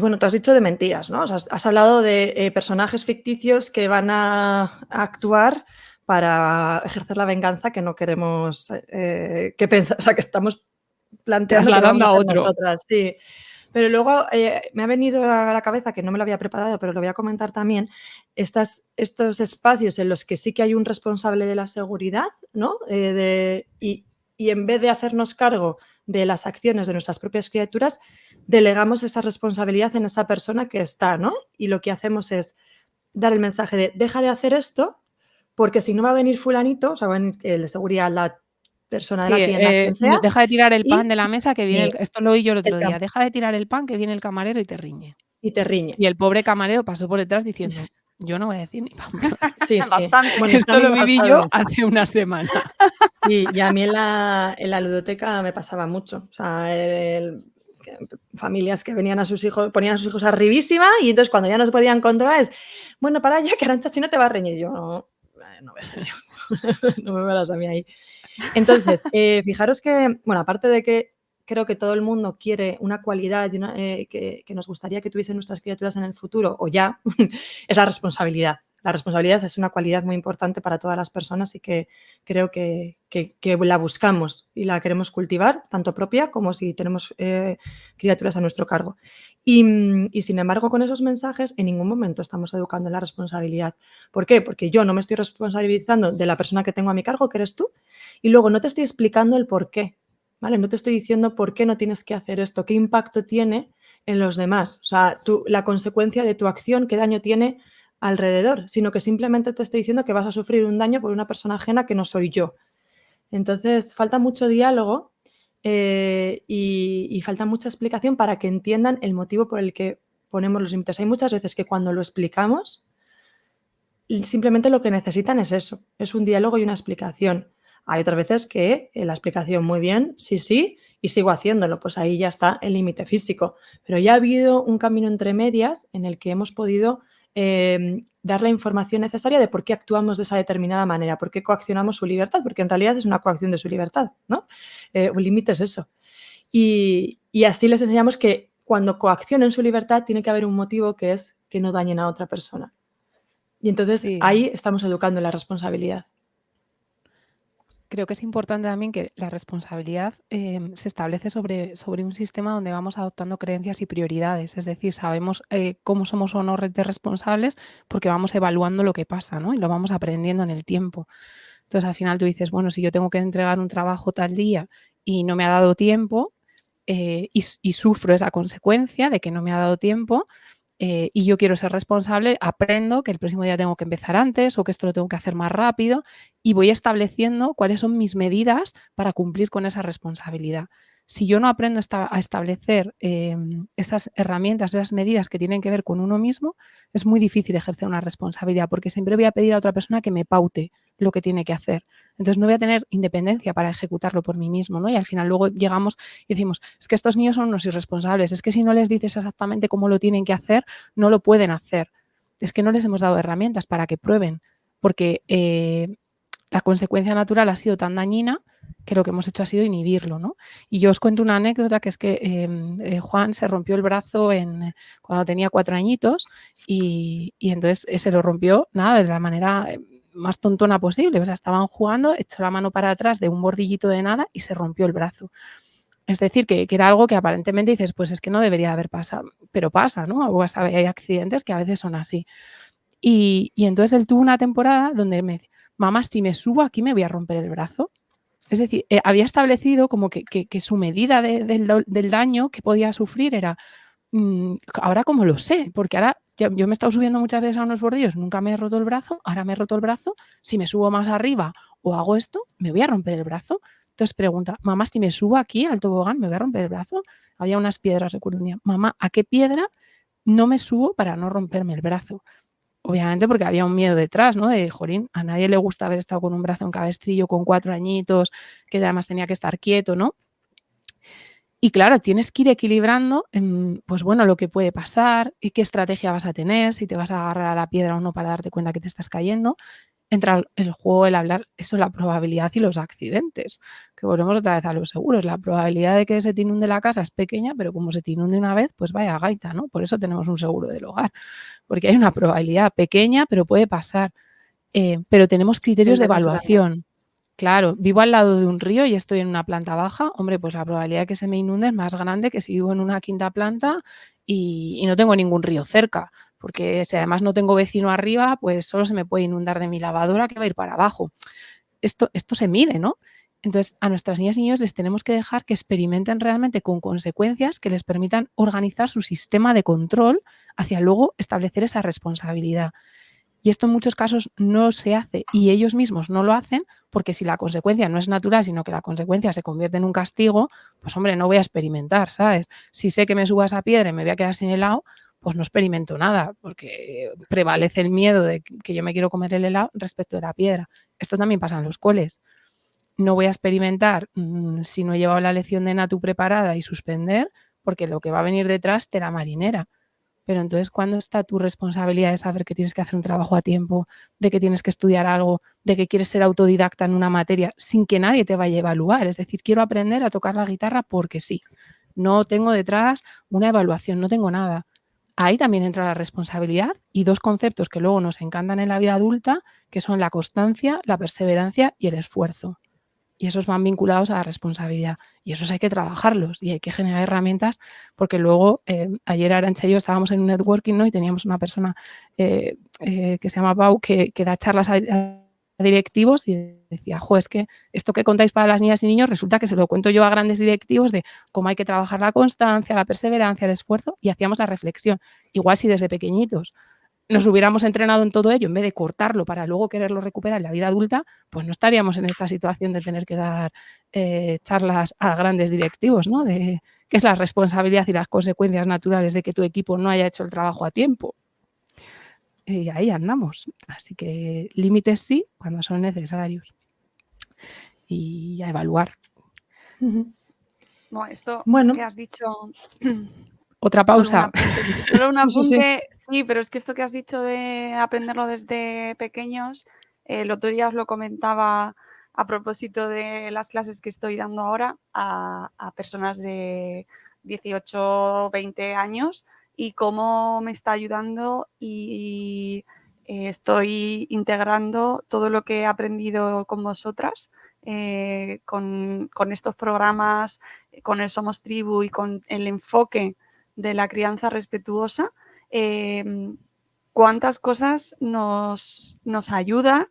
bueno, tú has dicho de mentiras, ¿no? O sea, has hablado de personajes ficticios que van a actuar para ejercer la venganza que no queremos que pensar, o sea, que estamos planteando trasladando que a otro. Nosotras, sí. Pero luego me ha venido a la cabeza, que no me lo había preparado, pero lo voy a comentar también, estos espacios en los que sí que hay un responsable de la seguridad, ¿no? Y en vez de hacernos cargo de las acciones de nuestras propias criaturas, delegamos esa responsabilidad en esa persona que está, ¿no? Y lo que hacemos es dar el mensaje de deja de hacer esto, porque si no va a venir fulanito, o sea, va a venir el de seguridad, persona de Sí, la tienda, quien sea, deja de tirar el pan y de la mesa que viene esto lo oí yo el el otro día, deja de tirar el pan que viene el camarero y te riñe. y te riñe. Y el pobre camarero pasó por detrás diciendo: "Yo no voy a decir ni pan blanco". Sí, sí. Bastante. Bueno, esto a Esto mí lo me ha viví pasado yo mucho. hace una semana. Sí, y a mí en la ludoteca me pasaba mucho. O sea, familias que venían a sus hijos, ponían a sus hijos arribísima y entonces cuando ya no se podían controlar es, bueno, para allá que Arantxa si no te va a reñir. Yo, no voy a ser yo, no me verás a mí ahí. Entonces, fijaros que, bueno, aparte de que creo que todo el mundo quiere una cualidad y que nos gustaría que tuviesen nuestras criaturas en el futuro o ya, es la responsabilidad. La responsabilidad es una cualidad muy importante para todas las personas y que creo que la buscamos y la queremos cultivar, tanto propia como si tenemos criaturas a nuestro cargo. Y sin embargo, con esos mensajes en ningún momento estamos educando en la responsabilidad. ¿Por qué? Porque yo no me estoy responsabilizando de la persona que tengo a mi cargo, que eres tú, y luego no te estoy explicando el por qué, ¿vale? No te estoy diciendo por qué no tienes que hacer esto, qué impacto tiene en los demás, o sea, la consecuencia de tu acción, qué daño tiene alrededor, sino que simplemente te estoy diciendo que vas a sufrir un daño por una persona ajena que no soy yo. Entonces, falta mucho diálogo y falta mucha explicación para que entiendan el motivo por el que ponemos los límites. Hay muchas veces que cuando lo explicamos, simplemente lo que necesitan es eso, es un diálogo y una explicación. Hay otras veces que la explicación muy bien, sí, y sigo haciéndolo, pues ahí ya está el límite físico. Pero ya ha habido un camino entre medias en el que hemos podido dar la información necesaria de por qué actuamos de esa determinada manera, por qué coaccionamos su libertad, porque en realidad es una coacción de su libertad, ¿no? Un límite es eso. Y así les enseñamos que cuando coaccionen su libertad tiene que haber un motivo que es que no dañen a otra persona. Y entonces Sí. ahí estamos educando en la responsabilidad. Creo que es importante también que la responsabilidad se establece sobre un sistema donde vamos adoptando creencias y prioridades. Es decir, sabemos cómo somos o no de responsables porque vamos evaluando lo que pasa, ¿no? Y lo vamos aprendiendo en el tiempo. Entonces, al final tú dices, bueno, si yo tengo que entregar un trabajo tal día y no me ha dado tiempo y sufro esa consecuencia de que no me ha dado tiempo, y yo quiero ser responsable, aprendo que el próximo día tengo que empezar antes o que esto lo tengo que hacer más rápido y voy estableciendo cuáles son mis medidas para cumplir con esa responsabilidad. Si yo no aprendo a establecer esas herramientas, esas medidas que tienen que ver con uno mismo, es muy difícil ejercer una responsabilidad porque siempre voy a pedir a otra persona que me paute lo que tiene que hacer. Entonces no voy a tener independencia para ejecutarlo por mí mismo, ¿no? Y al final luego llegamos y decimos, es que estos niños son unos irresponsables, es que si no les dices exactamente cómo lo tienen que hacer, no lo pueden hacer. Es que no les hemos dado herramientas para que prueben, porque la consecuencia natural ha sido tan dañina que lo que hemos hecho ha sido inhibirlo, ¿no? Y yo os cuento una anécdota que es que Juan se rompió el brazo cuando tenía 4 añitos y entonces se lo rompió, nada, de la manera más tontona posible. O sea, estaban jugando, echó la mano para atrás de un bordillito de nada y se rompió el brazo. Es decir, que era algo que aparentemente dices, pues es que no debería haber pasado, pero pasa, ¿no? O sea, hay accidentes que a veces son así. Y entonces él tuvo una temporada donde me decía, mamá, si me subo aquí me voy a romper el brazo. Es decir, había establecido como que su medida del daño que podía sufrir era, ahora como lo sé, porque ahora yo me he estado subiendo muchas veces a unos bordillos, nunca me he roto el brazo, ahora me he roto el brazo, si me subo más arriba o hago esto, me voy a romper el brazo. Entonces pregunta, mamá, si me subo aquí al tobogán, ¿me voy a romper el brazo? Había unas piedras, recuerdo un día. Mamá, ¿a qué piedra no me subo para no romperme el brazo? Obviamente porque había un miedo detrás, ¿no? De, jolín, a nadie le gusta haber estado con un brazo en cabestrillo con 4 añitos, que además tenía que estar quieto, ¿no? Y claro, tienes que ir equilibrando, pues bueno, lo que puede pasar y qué estrategia vas a tener, si te vas a agarrar a la piedra o no para darte cuenta que te estás cayendo. Entra el juego, el hablar, eso, la probabilidad y los accidentes, que volvemos otra vez a los seguros. La probabilidad de que se te inunde la casa es pequeña, pero como se te inunde una vez, pues vaya gaita, ¿no? Por eso tenemos un seguro del hogar, porque hay una probabilidad pequeña, pero puede pasar. Pero tenemos criterios de evaluación. Claro, vivo al lado de un río y estoy en una planta baja, hombre, pues la probabilidad de que se me inunde es más grande que si vivo en una quinta planta y no tengo ningún río cerca, porque si además no tengo vecino arriba, pues solo se me puede inundar de mi lavadora que va a ir para abajo. Esto se mide, ¿no? Entonces, a nuestras niñas y niños les tenemos que dejar que experimenten realmente con consecuencias que les permitan organizar su sistema de control hacia luego establecer esa responsabilidad. Y esto en muchos casos no se hace y ellos mismos no lo hacen porque si la consecuencia no es natural, sino que la consecuencia se convierte en un castigo, pues hombre, no voy a experimentar, ¿sabes? Si sé que me subo a esa piedra y me voy a quedar sin helado, pues no experimento nada porque prevalece el miedo de que yo me quiero comer el helado respecto de la piedra. Esto también pasa en los coles. No voy a experimentar si no he llevado la lección de Natu preparada y suspender, porque lo que va a venir detrás te la marinera. Pero entonces, ¿cuándo está tu responsabilidad de saber que tienes que hacer un trabajo a tiempo, de que tienes que estudiar algo, de que quieres ser autodidacta en una materia sin que nadie te vaya a evaluar? Es decir, quiero aprender a tocar la guitarra porque sí. No tengo detrás una evaluación, no tengo nada. Ahí también entra la responsabilidad y dos conceptos que luego nos encantan en la vida adulta, que son la constancia, la perseverancia y el esfuerzo. Y esos van vinculados a la responsabilidad. Y esos hay que trabajarlos y hay que generar herramientas porque luego, ayer Arantxa y yo estábamos en un networking, ¿no? Y teníamos una persona que se llama Pau que da charlas a directivos y decía, jo, es que esto que contáis para las niñas y niños resulta que se lo cuento yo a grandes directivos de cómo hay que trabajar la constancia, la perseverancia, el esfuerzo, y hacíamos la reflexión. Igual si desde pequeñitos nos hubiéramos entrenado en todo ello en vez de cortarlo para luego quererlo recuperar en la vida adulta, pues no estaríamos en esta situación de tener que dar charlas a grandes directivos, ¿no? De qué es la responsabilidad y las consecuencias naturales de que tu equipo no haya hecho el trabajo a tiempo. Y ahí andamos. Así que límites sí cuando son necesarios. Y a evaluar. Bueno, esto Bueno. que has dicho... Otra pausa. Solo un apunte, Sí. sí, pero es que esto que has dicho de aprenderlo desde pequeños, el otro día os lo comentaba a propósito de las clases que estoy dando ahora a personas de 18, 20 años y cómo me está ayudando y estoy integrando todo lo que he aprendido con vosotras, con estos programas, con el Somos Tribu y con el enfoque de la crianza respetuosa, cuántas cosas nos ayuda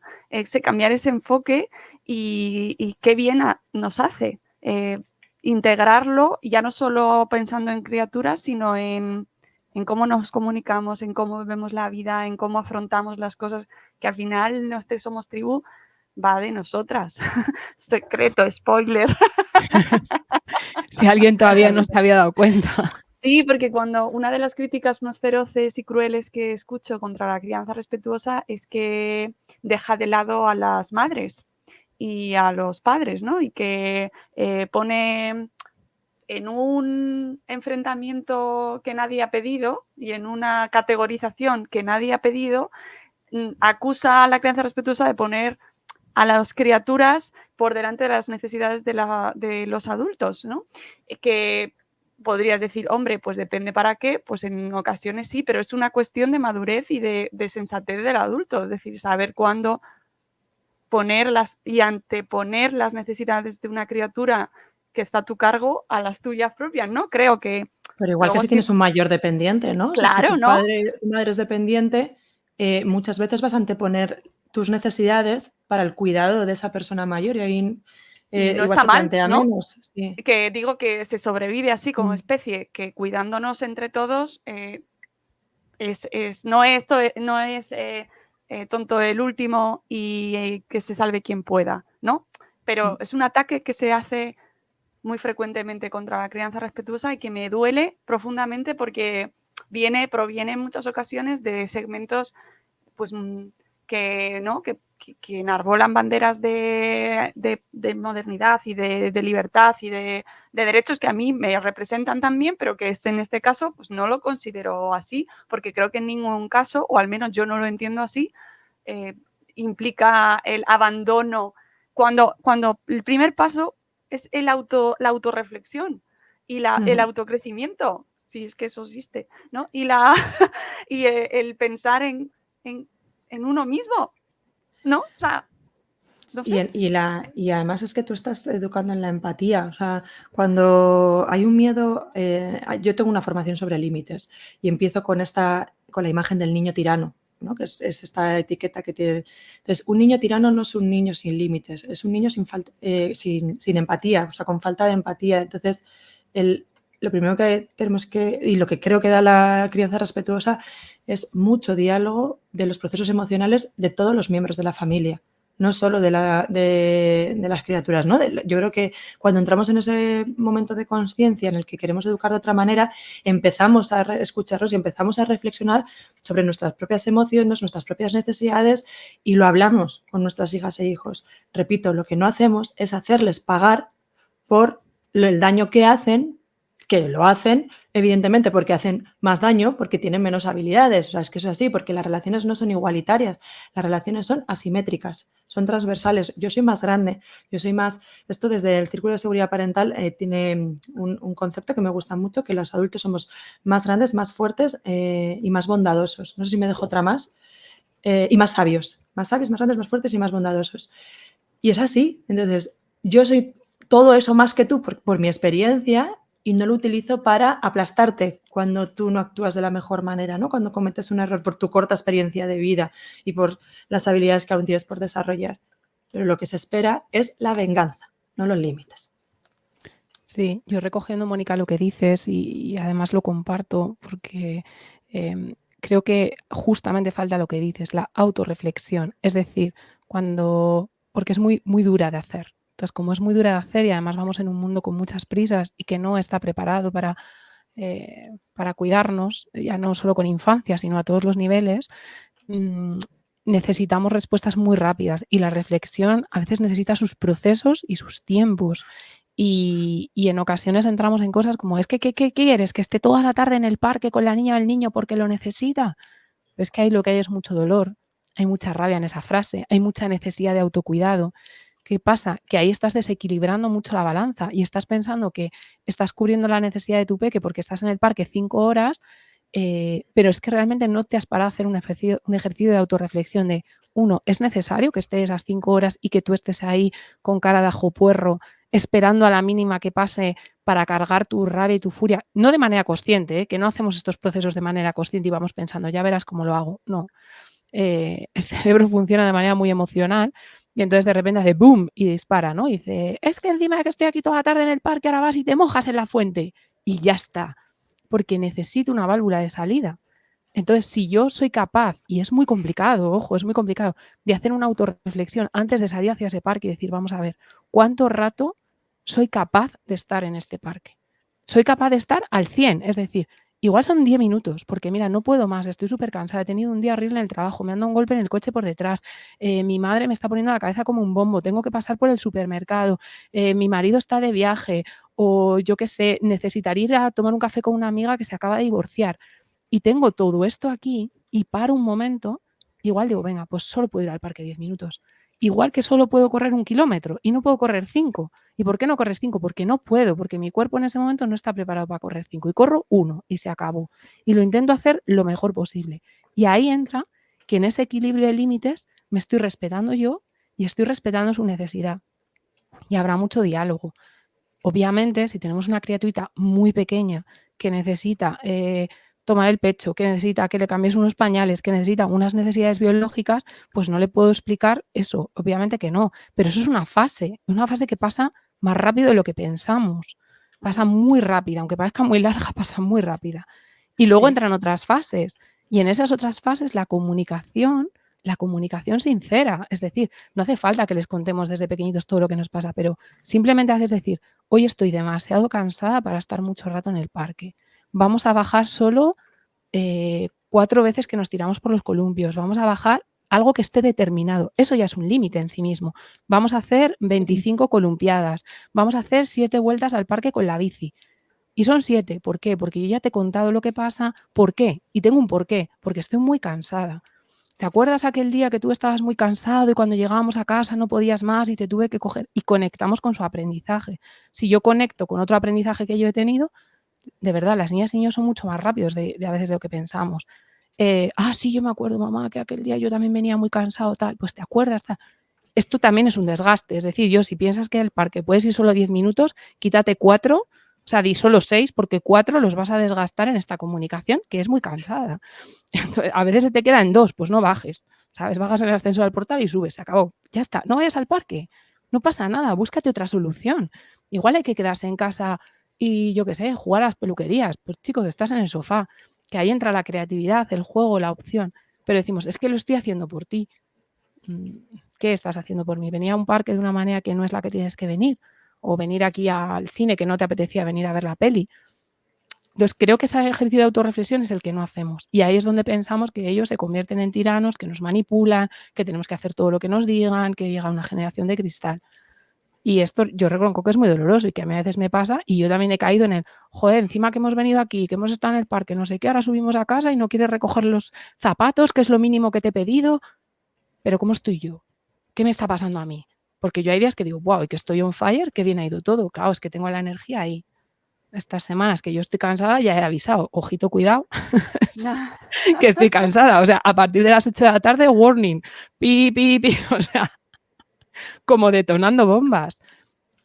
cambiar ese enfoque y qué bien nos hace integrarlo, ya no solo pensando en criaturas, sino en cómo nos comunicamos, en cómo vemos la vida, en cómo afrontamos las cosas, que al final no Somos Tribu va de nosotras. Secreto, spoiler. Si alguien todavía no se había dado cuenta. Sí, porque cuando una de las críticas más feroces y crueles que escucho contra la crianza respetuosa es que deja de lado a las madres y a los padres, ¿no? Y que pone en un enfrentamiento que nadie ha pedido y en una categorización que nadie ha pedido, acusa a la crianza respetuosa de poner a las criaturas por delante de las necesidades de los adultos, ¿no? Que podrías decir, hombre, pues depende para qué, pues en ocasiones sí, pero es una cuestión de madurez y de sensatez del adulto, es decir, saber cuándo ponerlas y anteponer las necesidades de una criatura que está a tu cargo a las tuyas propias, ¿no? Creo que... Pero igual que si tienes un mayor dependiente, ¿no? Claro, o sea, si tu ¿no? padre, tu madre es dependiente, muchas veces vas a anteponer tus necesidades para el cuidado de esa persona mayor y ahí no igual está se mal, plantea ¿no? menos. Sí. Que digo que se sobrevive así como especie, que cuidándonos entre todos no es tonto el último y que se salve quien pueda, ¿no? Pero es un ataque que se hace muy frecuentemente contra la crianza respetuosa y que me duele profundamente porque proviene en muchas ocasiones de segmentos pues que enarbolan banderas de modernidad y de libertad y de derechos que a mí me representan también, pero que en este caso pues no lo considero así, porque creo que en ningún caso, o al menos yo no lo entiendo así, implica el abandono. Cuando el primer paso es la autorreflexión y el autocrecimiento, si es que eso existe, ¿no? Y el pensar en uno mismo, ¿no? O sea, no sé. Y además es que tú estás educando en la empatía. O sea, cuando hay un miedo, yo tengo una formación sobre límites y empiezo con la imagen del niño tirano, ¿no? Que es esta etiqueta que tiene. Entonces, un niño tirano no es un niño sin límites, es un niño sin empatía, o sea, con falta de empatía. Entonces, lo primero que tenemos y lo que creo que da la crianza respetuosa es mucho diálogo de los procesos emocionales de todos los miembros de la familia, no solo de las criaturas, ¿no? Yo creo que cuando entramos en ese momento de conciencia en el que queremos educar de otra manera, empezamos a escucharlos y empezamos a reflexionar sobre nuestras propias emociones, nuestras propias necesidades, y lo hablamos con nuestras hijas e hijos. Repito, lo que no hacemos es hacerles pagar por el daño que hacen, que lo hacen, evidentemente, porque hacen más daño, porque tienen menos habilidades. O sea, es que eso es así, porque las relaciones no son igualitarias, las relaciones son asimétricas, son transversales. Yo soy más grande, yo soy más... Esto desde el Círculo de Seguridad Parental tiene un concepto que me gusta mucho, que los adultos somos más grandes, más fuertes y más bondadosos. No sé si me dejo otra más. Y más sabios, más grandes, más fuertes y más bondadosos. Y es así. Entonces, yo soy todo eso más que tú por mi experiencia, y no lo utilizo para aplastarte cuando tú no actúas de la mejor manera, ¿no? Cuando cometes un error por tu corta experiencia de vida y por las habilidades que aún tienes por desarrollar. Pero lo que se espera es la venganza, no los límites. Sí, yo recogiendo, Mónica, lo que dices y además lo comparto porque creo que justamente falta lo que dices, la autorreflexión. Es decir, porque es muy, muy dura de hacer. Entonces, como es muy dura de hacer y además vamos en un mundo con muchas prisas y que no está preparado para cuidarnos, ya no solo con infancia, sino a todos los niveles, necesitamos respuestas muy rápidas y la reflexión a veces necesita sus procesos y sus tiempos. Y en ocasiones entramos en cosas como, ¿qué quieres? ¿Que esté toda la tarde en el parque con la niña o el niño porque lo necesita? Es que ahí lo que hay es mucho dolor, hay mucha rabia en esa frase, hay mucha necesidad de autocuidado. ¿Qué pasa? Que ahí estás desequilibrando mucho la balanza y estás pensando que estás cubriendo la necesidad de tu peque porque estás en el parque 5 horas, pero es que realmente no te has parado a hacer un ejercicio de autorreflexión de, uno, ¿es necesario que estés esas 5 horas y que tú estés ahí con cara de ajo puerro esperando a la mínima que pase para cargar tu rabia y tu furia? No de manera consciente, que no hacemos estos procesos de manera consciente y vamos pensando, ya verás cómo lo hago. No. El cerebro funciona de manera muy emocional y entonces de repente hace boom y dispara, ¿no? Y dice, es que encima de que estoy aquí toda la tarde en el parque, ahora vas y te mojas en la fuente. Y ya está, porque necesito una válvula de salida. Entonces, si yo soy capaz, y es muy complicado, ojo, es muy complicado, de hacer una autorreflexión antes de salir hacia ese parque y decir, vamos a ver, ¿cuánto rato soy capaz de estar en este parque? Soy capaz de estar al 100, es decir, igual son 10 minutos, porque mira, no puedo más, estoy súper cansada, he tenido un día horrible en el trabajo, me han dado un golpe en el coche por detrás, mi madre me está poniendo la cabeza como un bombo, tengo que pasar por el supermercado, mi marido está de viaje, o yo qué sé, necesitaría ir a tomar un café con una amiga que se acaba de divorciar. Y tengo todo esto aquí y paro un momento, igual digo, venga, pues solo puedo ir al parque 10 minutos. Igual que solo puedo correr 1 kilómetro y no puedo correr 5. ¿Y por qué no corres 5? Porque no puedo, porque mi cuerpo en ese momento no está preparado para correr 5. Y corro 1 y se acabó. Y lo intento hacer lo mejor posible. Y ahí entra que en ese equilibrio de límites me estoy respetando yo y estoy respetando su necesidad. Y habrá mucho diálogo. Obviamente, si tenemos una criaturita muy pequeña que necesita tomar el pecho, que necesita que le cambies unos pañales, que necesita unas necesidades biológicas, pues no le puedo explicar eso, obviamente que no, pero eso es una fase que pasa más rápido de lo que pensamos, pasa muy rápida, aunque parezca muy larga, pasa muy rápida. Y luego entran otras fases, y en esas otras fases la comunicación sincera, es decir, no hace falta que les contemos desde pequeñitos todo lo que nos pasa, pero simplemente haces decir, hoy estoy demasiado cansada para estar mucho rato en el parque. Vamos a bajar solo 4 veces que nos tiramos por los columpios. Vamos a bajar algo que esté determinado. Eso ya es un límite en sí mismo. Vamos a hacer 25 columpiadas. Vamos a hacer 7 vueltas al parque con la bici. Y son 7. ¿Por qué? Porque yo ya te he contado lo que pasa. ¿Por qué? Y tengo un porqué. Porque estoy muy cansada. ¿Te acuerdas aquel día que tú estabas muy cansado y cuando llegábamos a casa no podías más y te tuve que coger? Y conectamos con su aprendizaje. Si yo conecto con otro aprendizaje que yo he tenido, de verdad, las niñas y niños son mucho más rápidos de a veces de lo que pensamos. Sí, yo me acuerdo, mamá, que aquel día yo también venía muy cansado, tal. Pues te acuerdas, tal. Esto también es un desgaste. Es decir, si piensas que al parque puedes ir solo 10 minutos, quítate 4, o sea, di solo 6, porque 4 los vas a desgastar en esta comunicación, que es muy cansada. Entonces, a veces se te queda en 2, pues no bajes, ¿sabes? Bajas en el ascensor al portal y subes, se acabó. Ya está, no vayas al parque, no pasa nada, búscate otra solución. Igual hay que quedarse en casa y yo qué sé, jugar a las peluquerías. Pues chicos, estás en el sofá, que ahí entra la creatividad, el juego, la opción. Pero decimos, es que lo estoy haciendo por ti. ¿Qué estás haciendo por mí? Venir a un parque de una manera que no es la que tienes que venir, o venir aquí al cine que no te apetecía venir a ver la peli. Entonces creo que ese ejercicio de autorreflexión es el que no hacemos, y ahí es donde pensamos que ellos se convierten en tiranos, que nos manipulan, que tenemos que hacer todo lo que nos digan, que llega una generación de cristal. Y esto yo reconozco que es muy doloroso y que a mí a veces me pasa, y yo también he caído en el, joder, encima que hemos venido aquí, que hemos estado en el parque, no sé qué, ahora subimos a casa y no quieres recoger los zapatos, que es lo mínimo que te he pedido. Pero ¿cómo estoy yo? ¿Qué me está pasando a mí? Porque yo hay días que digo, wow, y que estoy on fire, que bien ha ido todo. Claro, es que tengo la energía ahí. Estas semanas que yo estoy cansada ya he avisado, ojito, cuidado, que estoy cansada. O sea, a partir de las 8 de la tarde, warning, pi, pi, pi, o sea, como detonando bombas.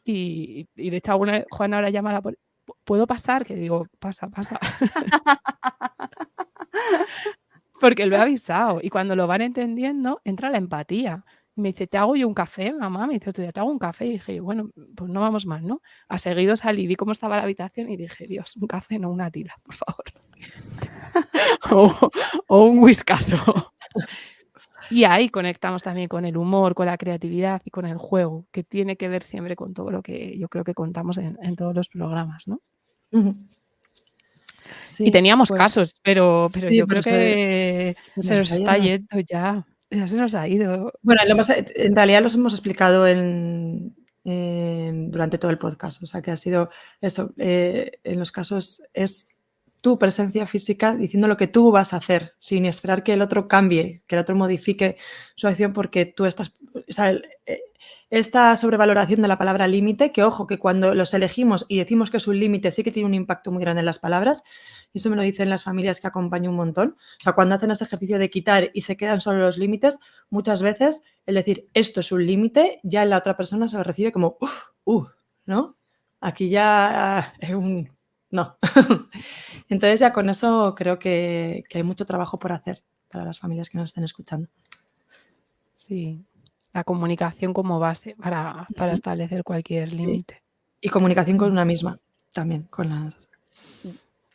Y de hecho, Juan ahora llama a la policía, ¿puedo pasar? Que digo, pasa. Porque lo he avisado, y cuando lo van entendiendo, entra la empatía. Me dice, ¿te hago yo un café, mamá? Me dice, otro día, ¿te hago un café? Y dije, bueno, pues no vamos mal, ¿no? A seguido salí, vi cómo estaba la habitación y dije, Dios, un café, no una tila, por favor. o un whiskazo. Y ahí conectamos también con el humor, con la creatividad y con el juego, que tiene que ver siempre con todo lo que yo creo que contamos en todos los programas, ¿no? Sí, y teníamos pues, casos, pero sí, yo pero creo que se nos ha está ido. yendo ya. Ya se nos ha ido. Bueno, en realidad los hemos explicado durante todo el podcast. O sea, que ha sido eso. En los casos es tu presencia física diciendo lo que tú vas a hacer, sin esperar que el otro cambie, que el otro modifique su acción, porque tú estás... O sea, esta sobrevaloración de la palabra límite, que ojo, que cuando los elegimos y decimos que es un límite, sí que tiene un impacto muy grande en las palabras, y eso me lo dicen las familias que acompaño un montón. O sea, cuando hacen ese ejercicio de quitar y se quedan solo los límites, muchas veces el decir esto es un límite, ya en la otra persona se lo recibe como ¿no? Aquí ya es un no. Entonces ya con eso creo que hay mucho trabajo por hacer para las familias que nos estén escuchando. Sí, la comunicación como base para establecer cualquier límite. Sí. Y comunicación con una misma también, con las...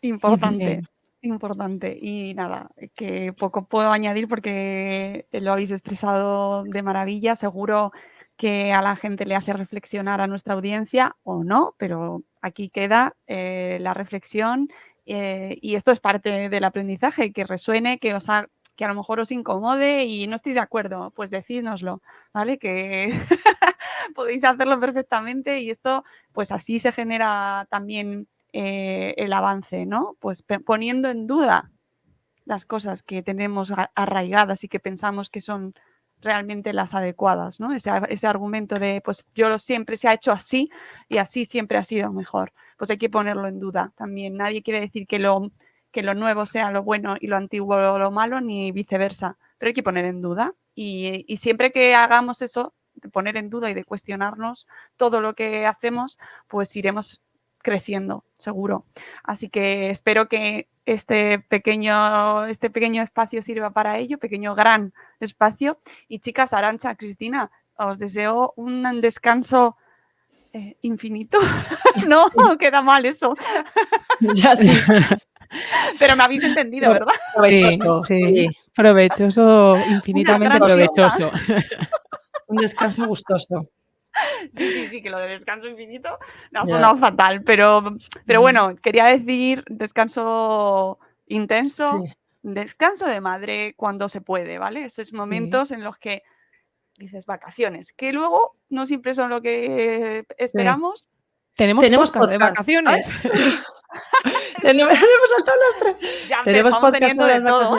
Importante. Importante. Y nada, que poco puedo añadir porque lo habéis expresado de maravilla. Seguro que a la gente le hace reflexionar, a nuestra audiencia, o no, pero aquí queda la reflexión y esto es parte del aprendizaje, que resuene, que a lo mejor os incomode y no estéis de acuerdo, pues decídnoslo, ¿vale? Que podéis hacerlo perfectamente y esto, pues así se genera también el avance, ¿no? Pues poniendo en duda las cosas que tenemos arraigadas y que pensamos que son realmente las adecuadas, ¿no? Ese argumento de, pues yo siempre se ha hecho así y así siempre ha sido mejor. Pues hay que ponerlo en duda también. Nadie quiere decir que lo nuevo sea lo bueno y lo antiguo lo malo, ni viceversa, pero hay que poner en duda y siempre que hagamos eso, de poner en duda y de cuestionarnos todo lo que hacemos, pues iremos creciendo, seguro. Así que espero que este pequeño espacio sirva para ello, pequeño gran espacio. Y chicas, Arantxa, Cristina, os deseo un descanso infinito. No, sí. Queda mal eso. Ya sí. Pero me habéis entendido, ¿verdad? Provechoso. Sí. Provechoso, infinitamente provechoso. Un descanso gustoso. Sí, que lo de descanso infinito me ha sonado fatal, pero bueno, quería decir descanso intenso, descanso de madre cuando se puede, ¿vale? Esos momentos en los que dices vacaciones, que luego no siempre son lo que esperamos. Tenemos podcast de vacaciones. Hemos saltado las 3. Ya tenemos podcast teniendo de todo.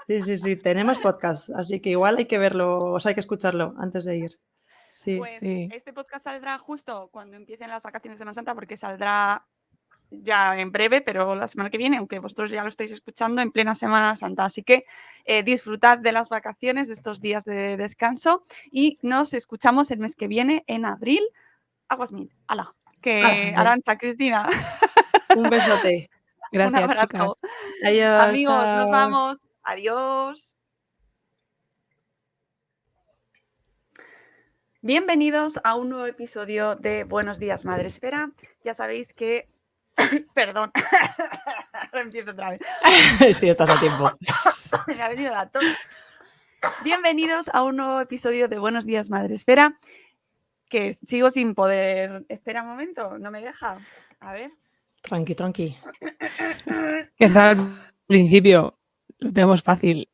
Sí, tenemos podcast, así que igual hay que verlo, o sea, hay que escucharlo antes de ir. Sí. Pues este podcast saldrá justo cuando empiecen las vacaciones de Semana Santa, porque saldrá ya en breve, pero la semana que viene, aunque vosotros ya lo estáis escuchando en plena Semana Santa. Así que disfrutad de las vacaciones, de estos días de descanso y nos escuchamos el mes que viene, en abril. Aguas mil. ¡Hala! Que Arantxa, Cristina. Un besote. Gracias, un abrazo. chicas. Adiós. Amigos, chao. nos vamos. Adiós. Bienvenidos a un nuevo episodio de Buenos Días, Madresfera. Ya sabéis que... Perdón. Ahora empiezo otra vez. Sí, estás a tiempo. Me ha venido la tos. Bienvenidos a un nuevo episodio de Buenos Días, Madresfera. Que sigo sin poder... Espera un momento, no me deja. A ver. Tranqui, tranqui. Que es al principio, lo tenemos fácil.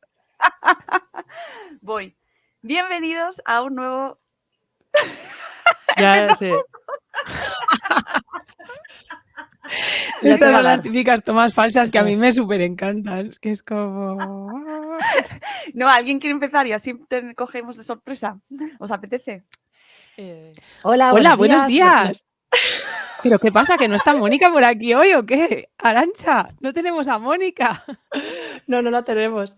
Voy. Bienvenidos a un nuevo... Ya, sí. Ya te Estas va a son las dar. típicas tomas falsas que a Sí. mí me súper encantan. Que es como... No, ¿alguien quiere empezar y así te cogemos de sorpresa? ¿Os apetece? Hola, Hola, buenos días. Buenos- ¿Pero qué pasa? ¿Que no está Mónica por aquí hoy o qué? Arantxa, no tenemos a Mónica. No, no la tenemos.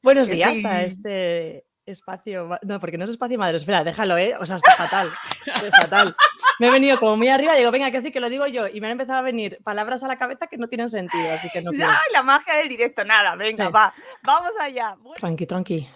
Buenos Que días sí. a este espacio. No, porque no es espacio Madresfera, déjalo, ¿eh? O sea, está fatal. Está fatal. Me he venido como muy arriba y digo, venga, que sí, que lo digo yo. Y me han empezado a venir palabras a la cabeza que no tienen sentido, así que no quiero. ¡Ay, la magia del directo! Nada, venga, Sí. va. Vamos allá. Bueno, Tranqui, tranqui.